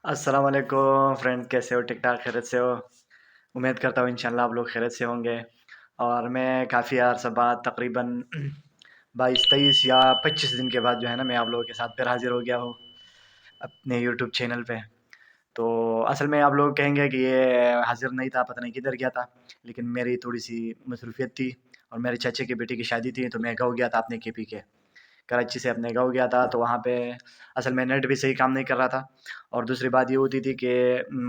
अस्सलाम वालेकुम फ्रेंड, कैसे हो? ठीक ठाक खैरियत से हो? उम्मीद करता हूँ इंशाल्लाह आप लोग खैरियत से होंगे। और मैं काफ़ी अरसा बाद तकरीबन 22-23 या 25 दिन के बाद जो है ना मैं आप लोगों के साथ फिर हाज़िर हो गया हूँ अपने यूट्यूब चैनल पे। तो असल में आप लोग कहेंगे कि ये हाज़िर नहीं था, पता नहीं किधर गया था। लेकिन मेरी थोड़ी-सी मसरूफ़ियत थी और मेरे चाचे की बेटी की शादी थी, तो मैं गाँव गया था अपने केपी के। कराची से अपने गाँव गया था, तो वहाँ पे असल में नेट भी सही काम नहीं कर रहा था और दूसरी बात ये होती थी कि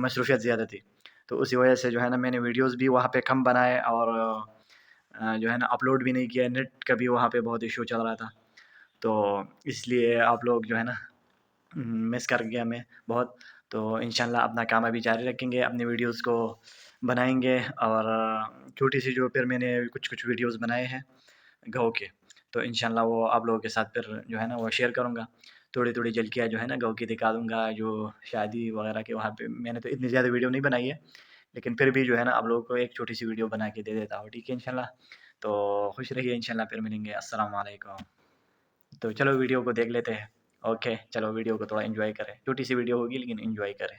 मसरूफ़ियत ज़्यादा थी। तो उसी वजह से जो है ना मैंने वीडियोज़ भी वहाँ पे कम बनाए और जो है ना अपलोड भी नहीं किया। नेट का भी वहाँ पे बहुत इशू चल रहा था। तो इसलिए आप लोग जो है ना मिस कर गया मैं बहुत। तो इंशाल्लाह अपना काम अभी जारी रखेंगे, अपनी वीडियोज़ को बनाएँगे और छोटी-सी जो फिर मैंने कुछ-कुछ वीडियोज़ बनाए हैं गाँव के, तो इंशाल्लाह वो आप लोगों के साथ फिर जो है ना वो शेयर करूँगा। थोड़ी-थोड़ी झलकियाँ जो है ना गाँव की दिखा दूँगा, जो शादी वगैरह के वहाँ पे मैंने तो इतनी ज़्यादा वीडियो नहीं बनाई है, लेकिन फिर भी जो है ना आप लोगों को एक छोटी-सी वीडियो बना के दे देता हूँ, ठीक है इंशाल्लाह। तो खुश रहिए, इंशाल्लाह फिर मिलेंगे। अस्सलाम वालेकुम। तो चलो वीडियो को देख लेते हैं। ओके, चलो वीडियो को थोड़ा एन्जॉय करें। छोटी-सी वीडियो होगी लेकिन एन्जॉय करें।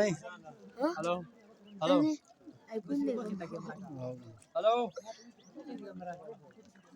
नहीं hello hello hello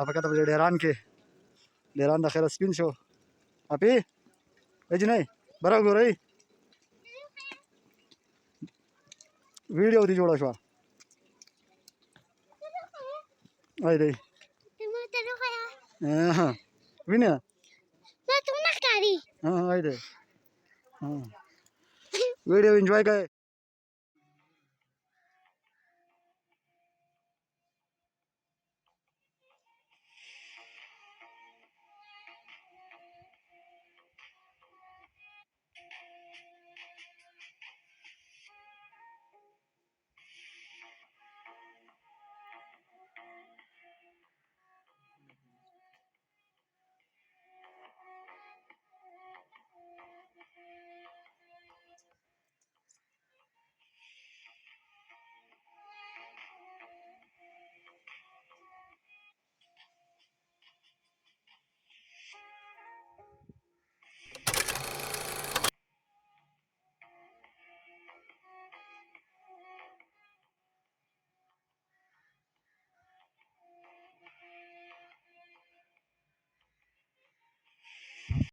apa kata beli deran ke deran dah kira spin show api aja nih barang gue ray video di jodoh show ayo deh ini ya ayo deh video enjoy kayak